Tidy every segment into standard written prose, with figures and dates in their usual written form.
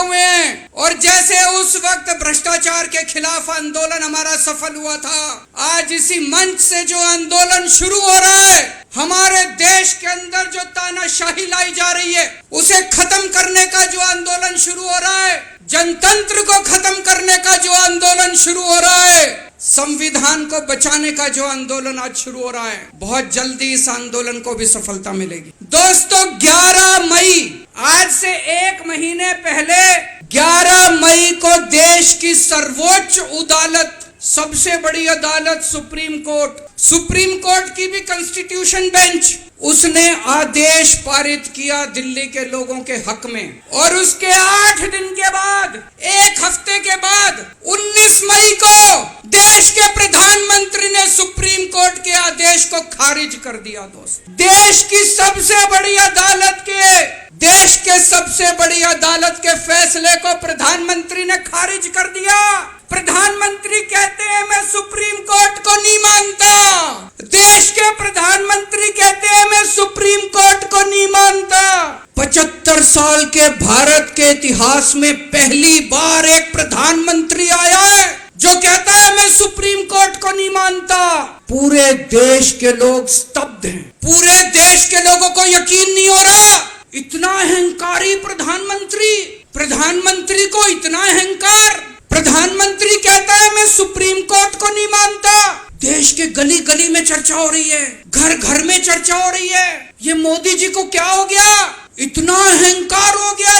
हुए हैं। और जैसे उस वक्त भ्रष्टाचार के खिलाफ आंदोलन हमारा सफल हुआ था, आज इसी मंच से जो आंदोलन शुरू हो रहा है, हमारे देश के अंदर जो तानाशाही लाई जा रही है उसे खत्म करने का जो आंदोलन शुरू हो रहा है, जनतंत्र को खत्म करने का जो आंदोलन शुरू हो रहा है, संविधान को बचाने का जो आंदोलन आज शुरू हो रहा है, बहुत जल्दी इस आंदोलन को भी सफलता मिलेगी। दोस्तों 11 मई, आज से 1 महीने पहले 11 मई को देश की सर्वोच्च अदालत, सबसे बड़ी अदालत सुप्रीम कोर्ट की भी कॉन्स्टिट्यूशन बेंच, उसने आदेश पारित किया दिल्ली के लोगों के हक में। और उसके 8 दिन के बाद, 1 हफ्ते के बाद 19 मई को देश के प्रधानमंत्री ने सुप्रीम कोर्ट के आदेश को खारिज कर दिया। दोस्त, देश की सबसे बड़ी अदालत के फैसले को प्रधानमंत्री ने खारिज कर दिया। प्रधानमंत्री कहते हैं मैं सुप्रीम कोर्ट को नहीं मानता। देश के प्रधानमंत्री कहते हैं मैं सुप्रीम कोर्ट को नहीं मानता। 75 साल के भारत के इतिहास में पहली बार एक प्रधानमंत्री आया है जो कहता है मैं सुप्रीम कोर्ट को नहीं मानता। पूरे देश के लोग स्तब्ध हैं। पूरे देश के लोगों को यकीन नहीं हो रहा। इतना अहंकारी प्रधानमंत्री को इतना अहंकार। प्रधानमंत्री कहता है मैं सुप्रीम कोर्ट को नहीं मानता। देश के गली गली में चर्चा हो रही है, घर घर में चर्चा हो रही है। ये मोदी जी को क्या हो गया? इतना अहंकार हो गया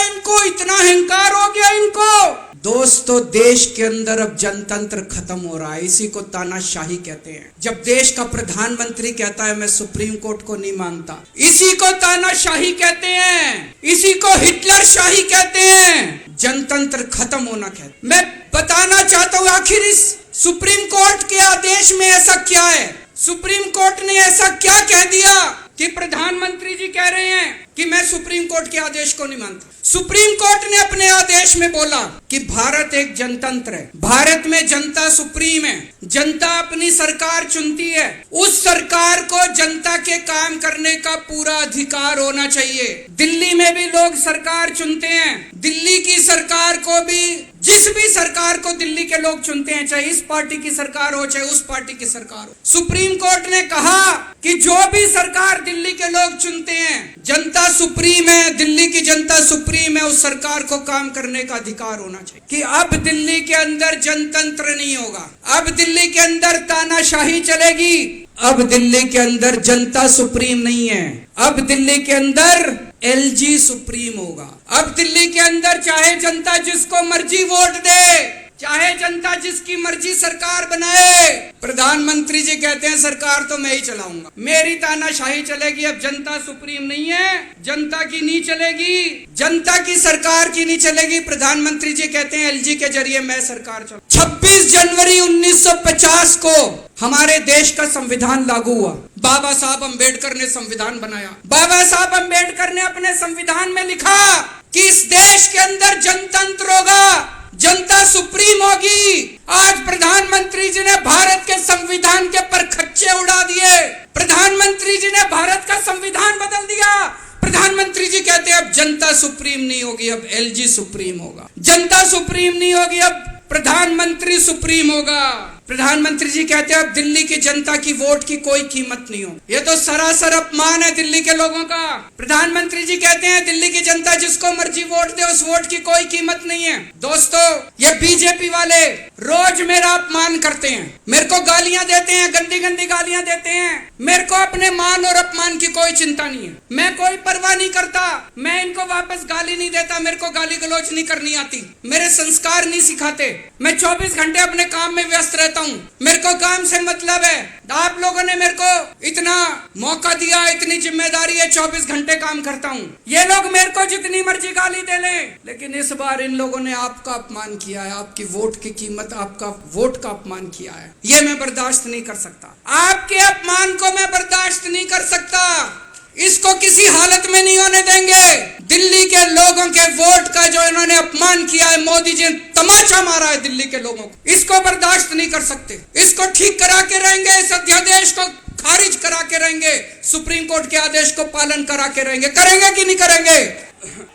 इनको। दोस्तों, देश के अंदर अब जनतंत्र खत्म हो रहा है। इसी को तानाशाही कहते हैं। जब देश का प्रधानमंत्री कहता है मैं सुप्रीम कोर्ट को नहीं मानता, इसी को तानाशाही कहते हैं, इसी को हिटलर शाही कहते हैं। जनतंत्र खत्म होना कहते। मैं बताना चाहता हूं आखिर इस सुप्रीम कोर्ट के आदेश में ऐसा क्या है? सुप्रीम कोर्ट ने ऐसा क्या कह दिया कि प्रधानमंत्री जी कह रहे हैं कि मैं सुप्रीम कोर्ट के आदेश को नहीं मानता? सुप्रीम कोर्ट ने अपने आदेश में बोला कि भारत एक जनतंत्र है, भारत में जनता सुप्रीम है, जनता अपनी सरकार चुनती है, उस सरकार को जनता के काम करने का पूरा अधिकार होना चाहिए। दिल्ली में भी लोग सरकार चुनते हैं, दिल्ली की सरकार को भी, जिस भी सरकार को दिल्ली के लोग चुनते हैं, चाहे इस पार्टी की सरकार हो चाहे उस पार्टी की सरकार हो। सुप्रीम कोर्ट ने कहा कि जो भी सरकार दिल्ली के लोग चुनते हैं, जनता सुप्रीम है, दिल्ली की जनता सुप्रीम है, उस सरकार को काम करने का अधिकार होना चाहिए। कि अब दिल्ली के अंदर जनतंत्र नहीं होगा, अब दिल्ली के अंदर तानाशाही चलेगी, अब दिल्ली के अंदर जनता सुप्रीम नहीं है, अब दिल्ली के अंदर एलजी सुप्रीम होगा। अब दिल्ली के अंदर चाहे जनता जिसको मर्जी वोट दे, चाहे जनता जिसकी मर्जी सरकार बनाए, प्रधानमंत्री जी कहते हैं सरकार तो मैं ही चलाऊंगा, मेरी तानाशाही चलेगी। अब जनता सुप्रीम नहीं है, जनता की नहीं चलेगी, जनता की सरकार की नहीं चलेगी। प्रधानमंत्री जी कहते हैं एलजी के जरिए मैं सरकार चलाऊं। 26 जनवरी 1950 को हमारे देश का संविधान लागू हुआ। बाबा साहब अम्बेडकर ने संविधान बनाया। बाबा साहब अम्बेडकर ने अपने संविधान में लिखा कि इस देश के अंदर जनतंत्र होगा, जनता सुप्रीम होगी। आज प्रधानमंत्री जी ने भारत के संविधान के परखच्चे उड़ा दिए। प्रधानमंत्री जी ने भारत का संविधान बदल दिया। प्रधानमंत्री जी कहते हैं अब जनता सुप्रीम नहीं होगी, अब एलजी सुप्रीम होगा। जनता सुप्रीम नहीं होगी, अब प्रधानमंत्री सुप्रीम होगा। प्रधानमंत्री जी कहते हैं अब दिल्ली की जनता की वोट की कोई कीमत नहीं हो। ये तो सरासर अपमान है दिल्ली के लोगों का। प्रधानमंत्री जी कहते हैं दिल्ली की जनता जिसको मर्जी वोट दे, उस वोट की कोई कीमत नहीं है। दोस्तों, ये बीजेपी वाले रोज मेरा अपमान करते हैं, मेरे को गालियां देते हैं, गंदी गंदी गालियां देते हैं। मेरे को अपने मान और अपमान की कोई चिंता नहीं है, मैं कोई परवाह नहीं करता, मैं इनको वापस गाली नहीं देता, मेरे को गाली गलौज नहीं करनी आती, मेरे संस्कार नहीं सिखाते। मैं 24 घंटे अपने काम में व्यस्त रहता हूँ, मेरे को काम से मतलब है। आप लोगों ने मेरे को इतना मौका दिया, इतनी जिम्मेदारी है, 24 घंटे काम करता हूँ। ये लोग मेरे को जितनी मर्जी गाली दे लें, लेकिन इस बार इन लोगों ने आपका अपमान किया है, आपकी वोट की कीमत, आपका वोट का अपमान किया है। ये मैं बर्दाश्त नहीं कर सकता, आपके अपमान को मैं बर्दाश्त नहीं कर सकता, इसको किसी हालत में नहीं होने देंगे। दिल्ली के लोगों के वोट का जो इन्होंने अपमान किया है, मोदी जी ने तमाचा मारा है दिल्ली के लोगों को, इसको बर्दाश्त नहीं कर सकते। इसको ठीक करा के रहेंगे, इस अध्यादेश को खारिज करा के रहेंगे, सुप्रीम कोर्ट के आदेश को पालन करा के रहेंगे। करेंगे कि नहीं करेंगे?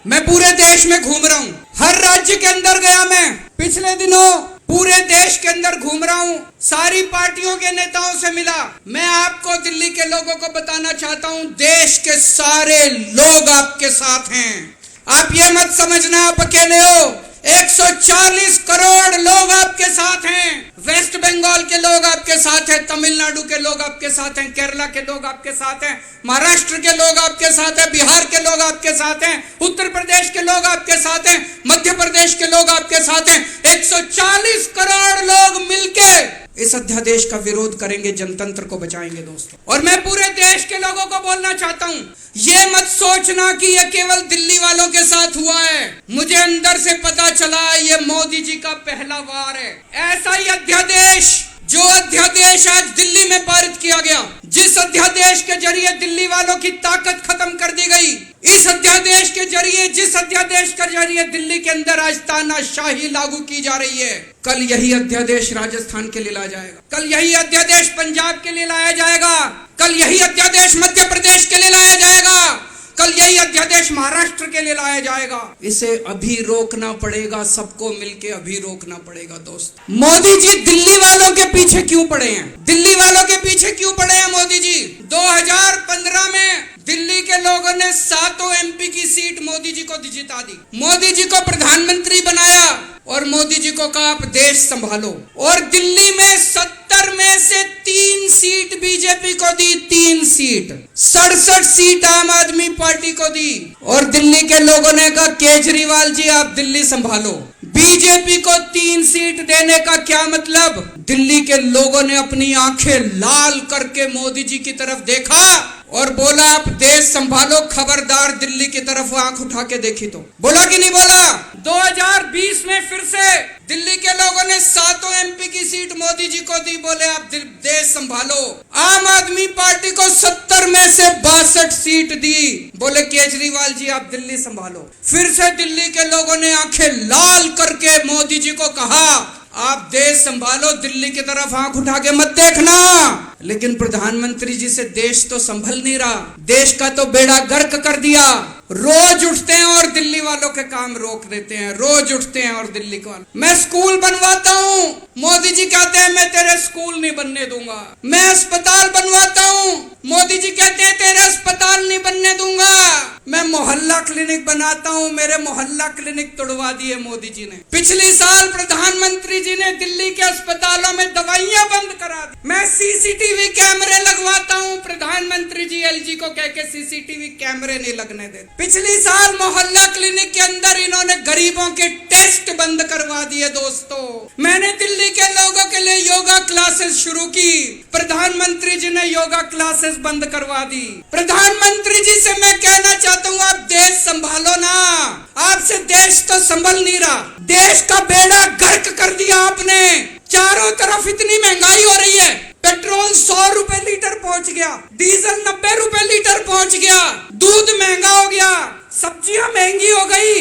मैं पूरे देश में घूम रहा हूँ, हर राज्य के अंदर गया। मैं पिछले दिनों पूरे देश के अंदर घूम रहा हूँ, सारी पार्टियों के नेताओं से मिला। मैं आपको दिल्ली के लोगों को बताना चाहता हूँ, देश के सारे लोग आपके साथ हैं। आप ये मत समझना आप अकेले हो, 140 करोड़ लोग आपके साथ हैं। वेस्ट बंगाल के लोग आपके साथ हैं, तमिलनाडु के लोग आपके साथ हैं, केरला के लोग आपके साथ हैं, महाराष्ट्र के लोग आपके साथ हैं, बिहार के लोग आपके साथ हैं, उत्तर प्रदेश के लोग आपके साथ हैं, मध्य प्रदेश के लोग आपके साथ हैं। 140 करोड़ लोग मिलके इस अध्यादेश का विरोध करेंगे, जनतंत्र को बचाएंगे दोस्तों। और मैं पूरे देश के लोगों को बोलना चाहता हूं, ये मत सोचना कि ये केवल दिल्ली वालों के साथ हुआ है। मुझे अंदर से पता चला ये मोदी जी का पहला वार है। ऐसा ही अध्यादेश, जो अध्यादेश आज दिल्ली में पारित किया गया, जिस अध्यादेश के जरिए दिल्ली वालों की ताकत खत्म कर दी गई, इस अध्यादेश के जरिए, जिस अध्यादेश के जरिए दिल्ली के अंदर आज तानाशाही लागू की जा रही है, कल यही अध्यादेश राजस्थान के लिए लाया जाएगा, कल यही अध्यादेश पंजाब के लिए लाया जाएगा, कल यही अध्यादेश मध्य प्रदेश के लिए लाया जाएगा, कल यही अध्यादेश महाराष्ट्र के लिए लाया जाएगा। इसे अभी रोकना पड़ेगा, सबको मिलके अभी रोकना पड़ेगा दोस्त। मोदी जी दिल्ली वालों के पीछे क्यों पड़े हैं? दिल्ली वालों के पीछे क्यों पड़े हैं मोदी जी? 2015 में दिल्ली के लोगों ने 7 एमपी की सीट मोदी जी को जिता दी, मोदी जी को प्रधानमंत्री बनाया और मोदी जी को कहा आप देश संभालो। और दिल्ली में 70 में से 3 सीट बीजेपी को दी, 3 सीट, 67 सीट आम आदमी पार्टी को दी। और दिल्ली के लोगों ने कहा केजरीवाल जी आप दिल्ली संभालो। बीजेपी को 3 सीट देने का क्या मतलब? दिल्ली के लोगों ने अपनी आंखें लाल करके मोदी जी की तरफ देखा और बोला आप देश संभालो, खबरदार दिल्ली की तरफ आंख उठा के देखी तो। बोला कि नहीं बोला? 2020 में फिर से दिल्ली के लोगों ने 7 एमपी की सीट मोदी जी को दी, बोले आप देश संभालो। आम आदमी पार्टी को 70 में से 62 सीट दी, बोले केजरीवाल जी आप दिल्ली संभालो। फिर से दिल्ली के लोगों ने आंखें लाल करके मोदी जी को कहा आप देश संभालो, दिल्ली की तरफ आंख उठा के मत देखना। लेकिन प्रधानमंत्री जी से देश तो संभल नहीं रहा, देश का तो बेड़ा गर्क कर दिया। रोज उठते हैं और दिल्ली वालों के काम रोक देते हैं, रोज उठते हैं और दिल्ली को। मैं स्कूल बनवाता हूँ, मोदी जी कहते हैं मैं तेरे स्कूल नहीं बनने दूंगा। मैं अस्पताल बनवाता हूँ, मोदी जी कहते हैं तेरे अस्पताल नहीं बनने दूंगा। मैं मोहल्ला क्लिनिक बनाता हूँ, मेरे मोहल्ला क्लिनिक तोड़वा दिए मोदी जी ने। पिछले साल प्रधानमंत्री जी ने दिल्ली के अस्पतालों में दवाइयां बंद करा दी। मैं सीसीटीवी कैमरे लगवाता हूँ, प्रधानमंत्री जी एलजी को कह के सीसीटीवी कैमरे नहीं लगने देते। पिछले साल मोहल्ला क्लिनिक के अंदर इन्होंने गरीबों के टेस्ट बंद करवा दिए दोस्तों। मैंने दिल्ली के लोगों के लिए योगा क्लासेस शुरू की, प्रधानमंत्री जी ने योगा क्लासेस बंद करवा दी। प्रधानमंत्री जी से मैं कहना चाहता हूँ आप देश संभालो ना, आपसे देश तो संभल नहीं रहा। देश का बेड़ा गर्क कर दिया आपने। चारों तरफ इतनी महंगाई हो रही है, पेट्रोल 100 रुपए लीटर पहुंच गया, डीजल 90 रुपए लीटर पहुंच गया, दूध महंगा हो गया, सब्जियां महंगी हो गई,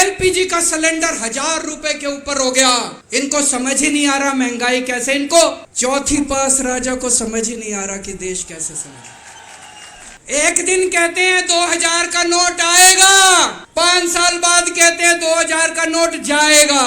एलपीजी का सिलेंडर 1000 रुपए के ऊपर हो गया। इनको समझ ही नहीं आ रहा महंगाई कैसे, इनको चौथी पास राजा को समझ ही नहीं आ रहा कि देश कैसे समझे। एक दिन कहते हैं 2000 का नोट आएगा, 5 साल बाद कहते हैं 2000 का नोट जाएगा।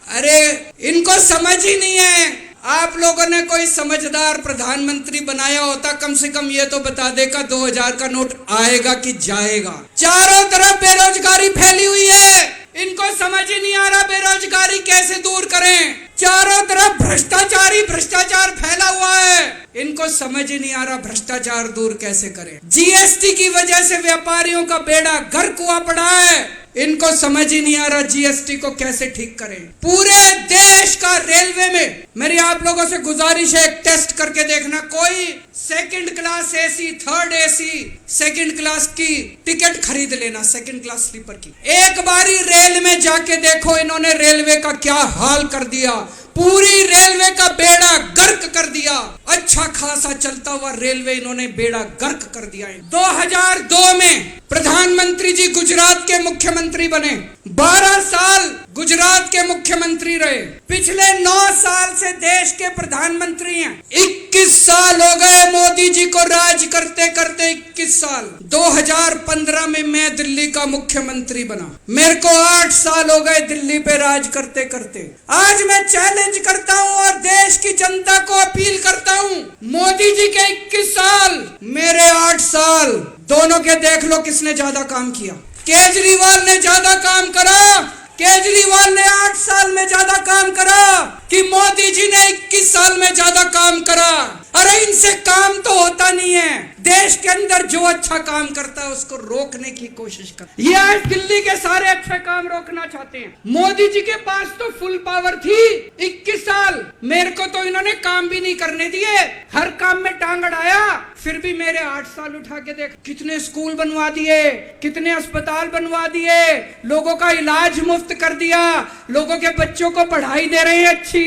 अरे इनको समझ ही नहीं है। आप लोगों ने कोई समझदार प्रधानमंत्री बनाया होता, कम से कम ये तो बता देगा 2000 का नोट आएगा कि जाएगा। चारों तरफ बेरोजगारी फैली हुई है, इनको समझ ही नहीं आ रहा बेरोजगारी कैसे दूर करें। चारों तरफ भ्रष्टाचार फैला हुआ है, इनको समझ ही नहीं आ रहा भ्रष्टाचार दूर कैसे करें। जीएसटी की वजह से व्यापारियों का बेड़ा गर्क हुआ पड़ा है, इनको समझ ही नहीं आ रहा जीएसटी को कैसे ठीक करें। पूरे देश का रेलवे में मेरी आप लोगों से गुजारिश है, एक टेस्ट करके देखना। कोई 2nd class AC, 3rd AC, 2nd class की टिकट खरीद लेना, 2nd क्लास स्लीपर की। एक बारी रेल में जाके देखो इन्होंने रेलवे का क्या हाल कर दिया। पूरी रेलवे का बेड़ा गर्क कर दिया। अच्छा खासा चलता हुआ रेलवे इन्होंने बेड़ा गर्क कर दिया है। 2002 में प्रधानमंत्री जी गुजरात के मुख्यमंत्री बने, 12 साल गुजरात के मुख्यमंत्री रहे। पिछले 9 साल से देश के प्रधानमंत्री हैं। 21 साल हो गए मोदी जी को राज करते करते, 21 साल। 2015 में मैं दिल्ली का मुख्यमंत्री बना, मेरे को 8 साल हो गए दिल्ली पे राज करते करते। आज मैं चैलेंज करता हूं और देश की जनता को अपील करता हूं, मोदी जी के 21 साल, मेरे 8 साल, दोनों के देख लो किसने ज्यादा काम किया। केजरीवाल ने ज्यादा काम करा, केजरीवाल ने 8 साल में ज्यादा काम करा कि मोदी जी ने 21 साल में ज्यादा काम करा। अरे इनसे काम तो होता नहीं है। देश के अंदर जो अच्छा काम करता है उसको रोकने की कोशिश कर, ये आज दिल्ली के सारे अच्छे काम रोकना चाहते हैं। मोदी जी के पास तो फुल पावर थी 21 साल, मेरे को तो इन्होंने काम भी नहीं करने दिए, हर काम में टांग अड़ाया। फिर भी मेरे 8 साल उठा के देख, कितने स्कूल बनवा दिए, कितने अस्पताल बनवा दिए, लोगों का इलाज मुफ्त कर दिया, लोगों के बच्चों को पढ़ाई दे रहे हैं अच्छी,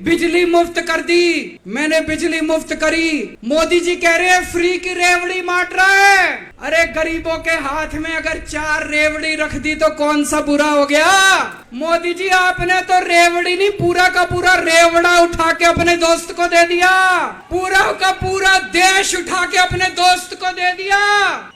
बिजली मुफ्त कर दी, मैंने बिजली मुफ्त करी। मोदी जी कह रहे हैं फ्री की रेवड़ी बांट रहा है। अरे गरीबों के हाथ में अगर 4 रेवड़ी रख दी तो कौन सा बुरा हो गया। मोदी जी आपने तो रेवड़ी नहीं, पूरा का पूरा रेवड़ा उठा के अपने दोस्त को दे दिया, पूरा का पूरा देश उठा के अपने दोस्त को दे दिया,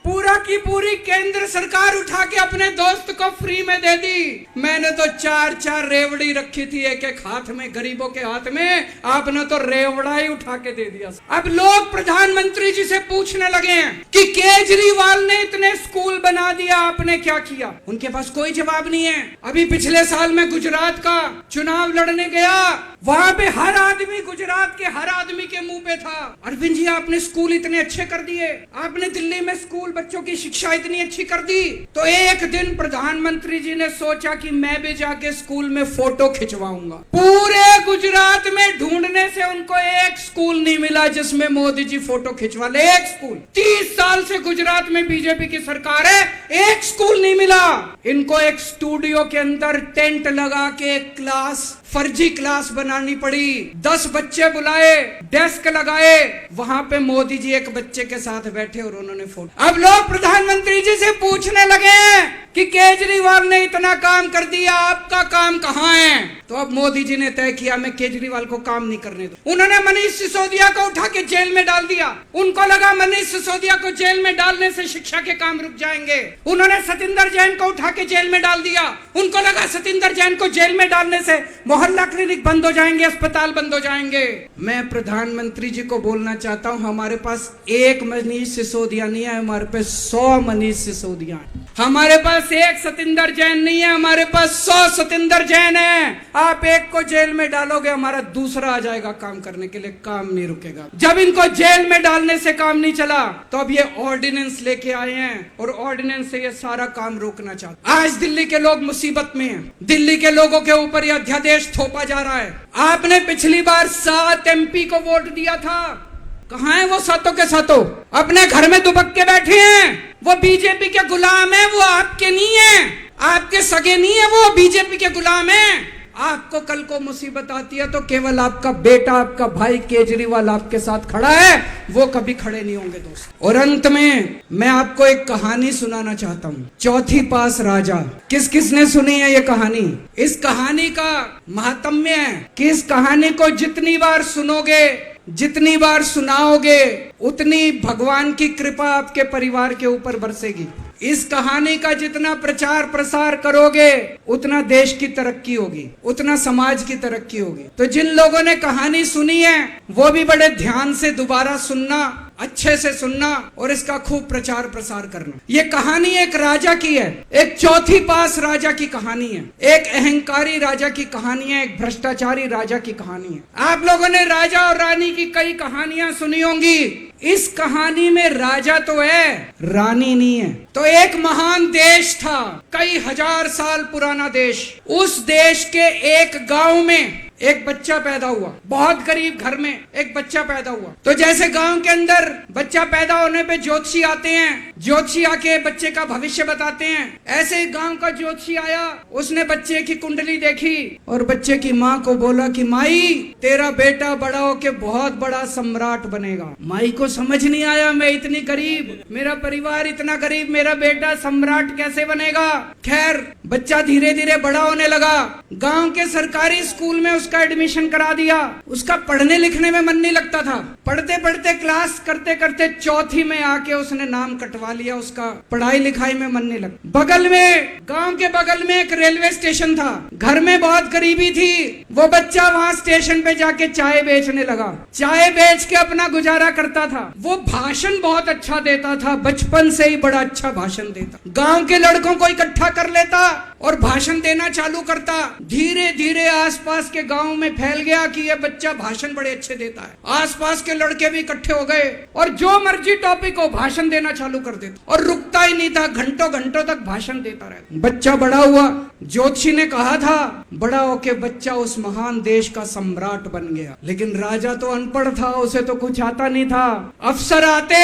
पूरा की पूरी केंद्र सरकार उठा के अपने दोस्त को फ्री में दे दी। मैंने तो 4 रेवड़ी रखी थी एक एक हाथ में, गरीबों के हाथ में, आपने तो रेवड़ा ही उठा के दे दिया। अब लोग प्रधानमंत्री जी से पूछने लगे हैं कि केजरीवाल ने इतने स्कूल बना दिया, आपने क्या किया। उनके पास कोई जवाब नहीं है। अभी पिछले साल में गुजरात का चुनाव लड़ने गया, वहां पे हर आदमी, गुजरात के हर आदमी के मुंह पे था, अरविंद जी आपने स्कूल इतने अच्छे कर दिए, आपने दिल्ली में स्कूल बच्चों की शिक्षा इतनी अच्छी कर दी। तो एक दिन प्रधानमंत्री जी ने सोचा कि मैं भी जाके स्कूल में फोटो खिंचवाऊंगा। पूरे गुजरात में ढूंढने से उनको एक स्कूल नहीं मिला जिसमें मोदी जी फोटो खिंचवा ले। एक स्कूल, 30 साल से गुजरात में बीजेपी की सरकार है, एक स्कूल नहीं मिला। इनको एक स्टूडियो के अंदर टेंट लगा के क्लास, फर्जी क्लास बनानी पड़ी। 10 बच्चे बुलाए, डेस्क लगाए, वहां पे मोदी जी एक बच्चे के साथ बैठे और उन्होंने फोटो। अब लोग प्रधानमंत्री जी से पूछने लगे हैं कि केजरीवाल ने इतना काम कर दिया, आपका काम कहां है। तो अब मोदी जी ने तय किया मैं केजरीवाल को काम नहीं करने दूं। उन्होंने मनीष सिसोदिया को उठा के जेल में डाल दिया। उनको लगा मनीष सिसोदिया को जेल में डालने से शिक्षा के काम रुक जाएंगे। उन्होंने सतिंदर जैन को उठा के जेल में डाल दिया। उनको लगा सतिंदर जैन को जेल में डालने से मोहल्ला क्लिनिक बंद हो जाएंगे, अस्पताल बंद हो जाएंगे। मैं प्रधानमंत्री जी को बोलना चाहता हूं, हमारे पास एक मनीष सिसोदिया नहीं है, हमारे पास 100 मनीष सिसोदिया है। हमारे पास एक सतिंदर जैन नहीं है, हमारे पास 100 सतिंदर जैन है। आप एक को जेल में डालोगे, हमारा दूसरा आ जाएगा काम करने के लिए, काम नहीं रुकेगा। जब इनको जेल में डालने से काम नहीं चला तो अब ये ऑर्डिनेंस लेके आए हैं और ऑर्डिनेंस से ये सारा काम रोकना चाहते। आज दिल्ली के लोग मुसीबत में हैं, दिल्ली के लोगों के ऊपर ये अध्यादेश थोपा जा रहा है। आपने पिछली बार 7 MP को वोट दिया था, कहां है वो सातों के सातों? अपने घर में दुबक के बैठे हैं। वो बीजेपी के गुलाम है, वो आपके नहीं है, आपके सगे नहीं है, वो बीजेपी के गुलाम है। आपको कल को मुसीबत आती है तो केवल आपका बेटा, आपका भाई केजरीवाल आपके साथ खड़ा है, वो कभी खड़े नहीं होंगे दोस्त। और अंत में मैं आपको एक कहानी सुनाना चाहता हूँ, चौथी पास राजा। किस किसने सुनी है ये कहानी? इस कहानी का महात्म्य है कि इस कहानी को जितनी बार सुनोगे, जितनी बार सुनाओगे, उतनी भगवान की कृपा आपके परिवार के ऊपर बरसेगी। इस कहानी का जितना प्रचार प्रसार करोगे उतना देश की तरक्की होगी, उतना समाज की तरक्की होगी। तो जिन लोगों ने कहानी सुनी है वो भी बड़े ध्यान से दोबारा सुनना, अच्छे से सुनना और इसका खूब प्रचार प्रसार करना। ये कहानी एक राजा की है, एक चौथी पास राजा की कहानी है, एक अहंकारी राजा की कहानी है, एक भ्रष्टाचारी राजा की कहानी है। आप लोगों ने राजा और रानी की कई कहानियां सुनी होंगी। इस कहानी में राजा तो है, रानी नहीं है। तो एक महान देश था, कई हजार साल पुराना देश। उस देश के एक गांव में एक बच्चा पैदा हुआ, बहुत गरीब घर में एक बच्चा पैदा हुआ। तो जैसे गांव के अंदर बच्चा पैदा होने पे ज्योतिषी आते हैं, ज्योतिषी आके बच्चे का भविष्य बताते हैं, ऐसे ही गांव का ज्योतिषी आया, उसने बच्चे की कुंडली देखी और बच्चे की माँ को बोला कि माई तेरा बेटा बड़ा होके बहुत बड़ा सम्राट बनेगा। माई को समझ नहीं आया, मैं इतनी गरीब, मेरा परिवार इतना गरीब, मेरा बेटा सम्राट कैसे बनेगा। खैर बच्चा धीरे धीरे बड़ा होने लगा, गांव के सरकारी स्कूल में उसका एडमिशन करा दिया। उसका पढ़ने लिखने में मन नहीं लगता था, पढ़ते पढ़ते क्लास करते करते चौथी में आके उसने नाम कटवा लिया, उसका पढ़ाई लिखाई में मन नहीं लगा। बगल में, गांव के बगल में एक रेलवे स्टेशन था, घर में बहुत गरीबी थी, वो बच्चा वहां स्टेशन पे जाके चाय बेचने लगा, चाय बेच के अपना गुजारा करता था। वो भाषण बहुत अच्छा देता था, बचपन से ही बड़ा अच्छा भाषण देता, गांव के लड़कों को इकट्ठा कर लेता और भाषण देना चालू करता। धीरे धीरे आसपास के गांव में फैल गया कि ये बच्चा भाषण बड़े अच्छे देता है। आसपास के लड़के भी इकट्ठे हो गए और जो मर्जी टॉपिक हो भाषण देना चालू कर देता और रुकता ही नहीं था, घंटों घंटों तक भाषण देता रहता। बच्चा बड़ा हुआ, ज्योतिषी ने कहा था बड़ा होके बच्चा उस महान देश का सम्राट बन गया। लेकिन राजा तो अनपढ़ था, उसे तो कुछ आता नहीं था। अफसर आते,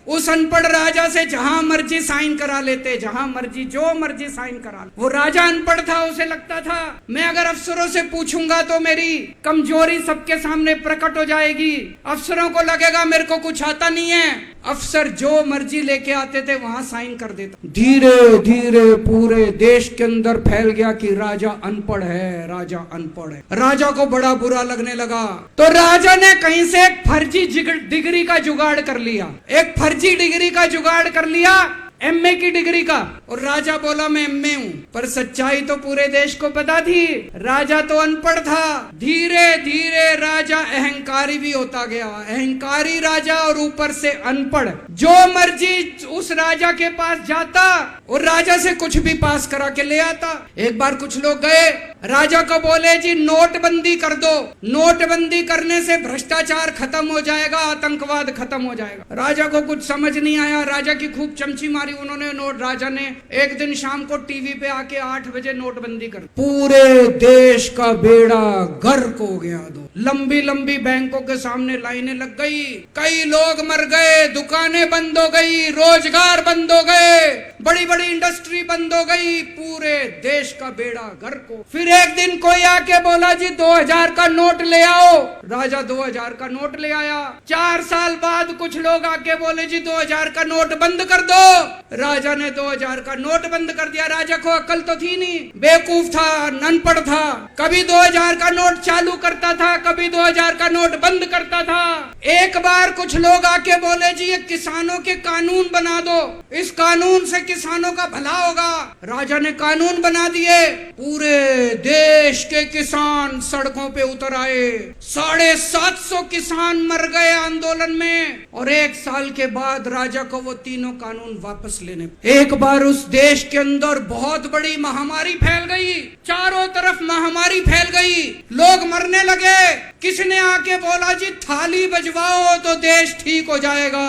उस अनपढ़ राजा से जहां मर्जी साइन करा लेते, जहां मर्जी जो मर्जी साइन करा ले। वो राजा अनपढ़ था, उसे लगता था मैं अगर अफसरों से पूछूंगा तो मेरी कमजोरी सबके सामने प्रकट हो जाएगी, अफसरों को लगेगा मेरे को कुछ आता नहीं है। अफसर जो मर्जी लेके आते थे वहां साइन कर देता। धीरे धीरे पूरे देश के अंदर फैल गया कि राजा अनपढ़ है, राजा अनपढ़ है। राजा को बड़ा बुरा लगने लगा, तो राजा ने कहीं से एक फर्जी डिग्री का जुगाड़ कर लिया, एक फर्जी डिग्री का जुगाड़ कर लिया, एमए की डिग्री का। और राजा बोला मैं एमए हूँ, पर सच्चाई तो पूरे देश को पता थी, राजा तो अनपढ़ था। धीरे धीरे राजा अहंकारी भी होता गया, अहंकारी राजा और ऊपर से अनपढ़। जो मर्जी उस राजा के पास जाता और राजा से कुछ भी पास करा के ले आता। एक बार कुछ लोग गए, राजा को बोले जी नोटबंदी कर दो, नोटबंदी करने से भ्रष्टाचार खत्म हो जाएगा, आतंकवाद खत्म हो जाएगा। राजा को कुछ समझ नहीं आया, राजा की खूब चमची मारी उन्होंने। राजा ने एक दिन शाम को टीवी पे आके 8 बजे नोटबंदी कर, पूरे देश का बेड़ा गर्क हो गया। दो लंबी लंबी बैंकों के सामने लाइनें लग गई, कई लोग मर गए, दुकानें बंद हो गई, रोजगार बंद हो गए, बड़ी बड़ी इंडस्ट्री बंद हो गई, पूरे देश का बेड़ा गर्क हो। फिर एक दिन कोई आके बोला जी 2000 का नोट ले आओ। राजा 2000 का नोट ले आया। 4 साल बाद कुछ लोग आके बोले जी 2000 का नोट बंद कर दो। राजा ने 2000 का नोट बंद कर दिया। राजा को अकल तो थी नहीं, बेवकूफ था, अनपढ़ था, कभी 2000 का नोट चालू करता था, कभी 2000 का नोट बंद करता था। एक बार कुछ लोग आके बोले जी ये किसानों के कानून बना दो, इस कानून से किसानों का भला होगा। राजा ने कानून बना दिए, पूरे देश के किसान सड़कों पे उतर आए, 750 किसान मर गए आंदोलन में। और 1 साल के बाद राजा को वो तीनों कानून वापस लेने। एक बार उस देश के अंदर बहुत बड़ी महामारी फैल गई, चारों तरफ महामारी फैल गई, लोग मरने लगे। किसने आके बोला जी थाली बजवाओ तो देश ठीक हो जाएगा।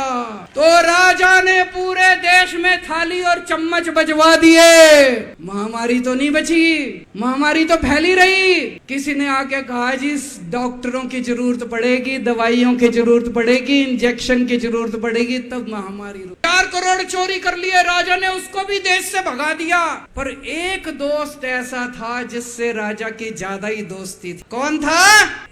तो राजा ने पूरे देश में थाली और चम्मच बजवा दिए। महामारी तो नहीं बची, महामारी तो फैली रही। किसी ने आके कहा जी डॉक्टरों की जरूरत पड़ेगी, दवाइयों की जरूरत पड़ेगी, इंजेक्शन की जरूरत पड़ेगी, तब महामारी। 4 करोड़ चोरी कर लिए, राजा ने उसको भी देश से भगा दिया। पर एक दोस्त ऐसा था जिससे राजा की ज्यादा ही दोस्ती थी। कौन था?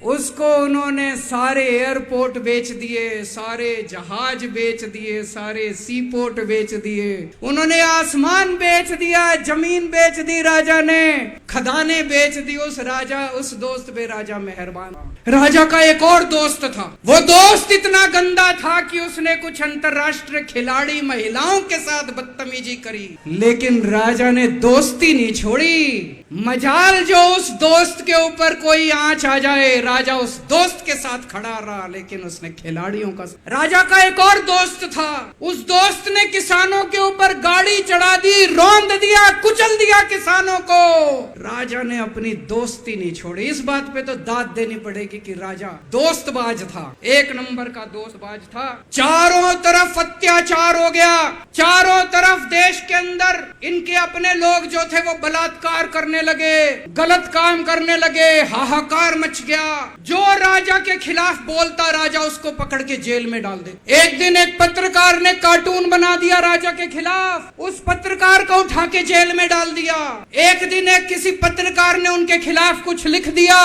उसको उन्होंने सारे एयरपोर्ट बेच दिए, सारे जहाज बेच दिए, सारे सी पोर्ट बेच दिए, उन्होंने आसमान बेच दिया, जमीन बेच दी राजा ने, खदाने बेच दी। उस दोस्त पे राजा मेहरबान। राजा का एक और दोस्त था, वो दोस्त इतना गंदा था कि उसने कुछ अंतरराष्ट्रीय खिलाड़ी महिलाओं के साथ बदतमीजी करी, लेकिन राजा ने दोस्ती नहीं छोड़ी। मजाल जो उस दोस्त के ऊपर कोई आंच आ जाए, राजा उस दोस्त के साथ खड़ा रहा, लेकिन उसने खिलाड़ियों का। राजा का एक और दोस्त था, उस दोस्त ने किसानों के ऊपर गाड़ी चढ़ा दी, रौंद दिया, कुचल दिया किसानों को। राजा ने अपनी दोस्ती नहीं छोड़ी। इस बात पे तो दाद देनी पड़ेगी कि राजा दोस्तबाज था, एक नंबर का दोस्तबाज था। चारों तरफ अत्याचार हो गया, चारों तरफ देश के अंदर इनके अपने लोग जो थे वो बलात्कार करने लगे, गलत काम करने लगे, हाहाकार मच गया। जो राजा के खिलाफ बोलता राजा उसको पकड़ के जेल में डाल दे। एक दिन एक पत्रकार ने कार्टून बना दिया राजा के खिलाफ, उस पत्रकार को उठा के जेल में डाल दिया। एक दिन एक किसी पत्रकार ने उनके खिलाफ कुछ लिख दिया,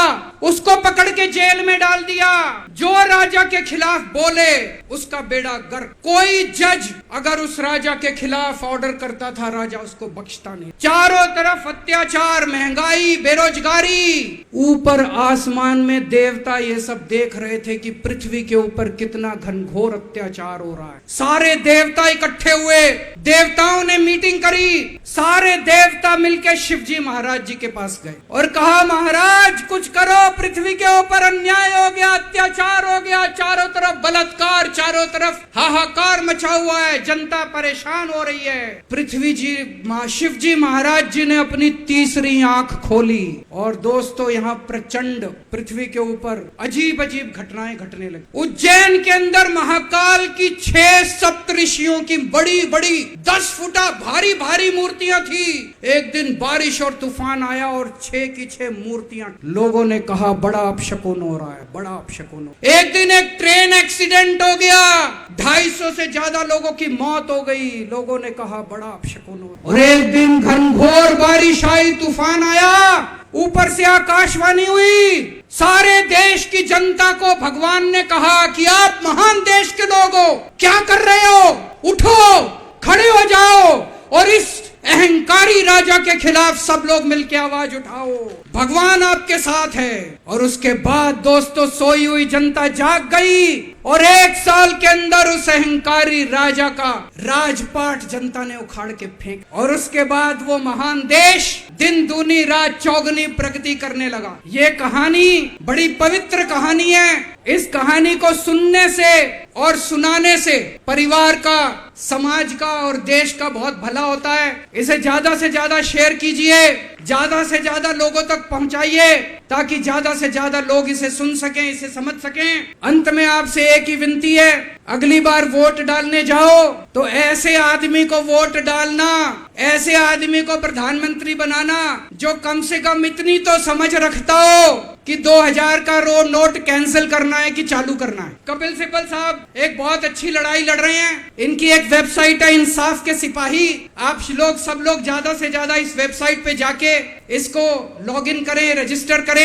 उसको पकड़ के जेल में डाल दिया। जो राजा के खिलाफ बोले उसका बेड़ा गर्क। कोई जज अगर उस राजा के खिलाफ ऑर्डर करता था राजा उसको बख्शता नहीं। चारों तरफ अत्याचार, महंगाई, बेरोजगारी। ऊपर आसमान में देवता ये सब देख रहे थे कि पृथ्वी के ऊपर कितना घनघोर अत्याचार हो रहा है। सारे देवता इकट्ठे हुए, देवताओं ने मीटिंग करी। सारे देवता मिलकर शिवजी महाराज जी के पास गए और कहा महाराज कुछ करो, पृथ्वी के ऊपर अन्याय हो गया, अत्याचार हो गया, चारों तरफ बलात्कार, चारों तरफ हाहाकार मचा हुआ है, जनता परेशान हो रही है। पृथ्वी जी शिव जी महाराज जी ने अपनी तीसरी आंख खोली और दोस्तों यहाँ प्रचंड पृथ्वी के ऊपर अजीब अजीब घटनाएं घटने लगी। उज्जैन के अंदर महाकाल की 6 सप्तऋषियों की बड़ी बड़ी 10 फुटा भारी भारी मूर्तियां थी। एक दिन बारिश और तूफान आया और 6 की 6 मूर्तियां। लोगों ने कहा बड़ा अपशकुन हो रहा है, बड़ा अपशकुन हो। एक दिन एक ट्रेन एक्सीडेंट हो गया, 250 से ज्यादा लोगों की मौत हो गई। लोगों ने कहा बड़ा अपशकुन हो। और एक दिन घनघोर बारिश आई, तूफान आया, ऊपर से आकाशवाणी हुई। सारे देश की जनता को भगवान ने कहा कि आप महान देश के लोग हो, क्या कर रहे हो, उठो, खड़े हो जाओ और इस अहंकारी राजा के खिलाफ सब लोग मिलकर आवाज उठाओ, भगवान आपके साथ है। और उसके बाद दोस्तों सोई हुई जनता जाग गई और 1 साल के अंदर उस अहंकारी राजा का राजपाट जनता ने उखाड़ के फेंक। और उसके बाद वो महान देश दिन दूनी रात चौगुनी प्रगति करने लगा। ये कहानी बड़ी पवित्र कहानी है। इस कहानी को सुनने से और सुनाने से परिवार का, समाज का और देश का बहुत भला होता है। इसे ज्यादा से ज्यादा शेयर कीजिए, ज्यादा से ज्यादा लोगों तक पहुंचाइए ताकि ज्यादा से ज्यादा लोग इसे सुन सकें, इसे समझ सकें। अंत में आपसे एक ही विनती है, अगली बार वोट डालने जाओ तो ऐसे आदमी को वोट डालना, ऐसे आदमी को प्रधानमंत्री बनाना जो कम से कम इतनी तो समझ रखता हो कि 2000 का नोट कैंसिल करना है कि चालू करना है। कपिल सिब्बल साहब एक बहुत अच्छी लड़ाई लड़ रहे हैं। इनकी एक वेबसाइट है इंसाफ के सिपाही। आप लोग सब लोग ज्यादा से ज्यादा इस वेबसाइट पे जाके इसको लॉगिन करें, रजिस्टर करें।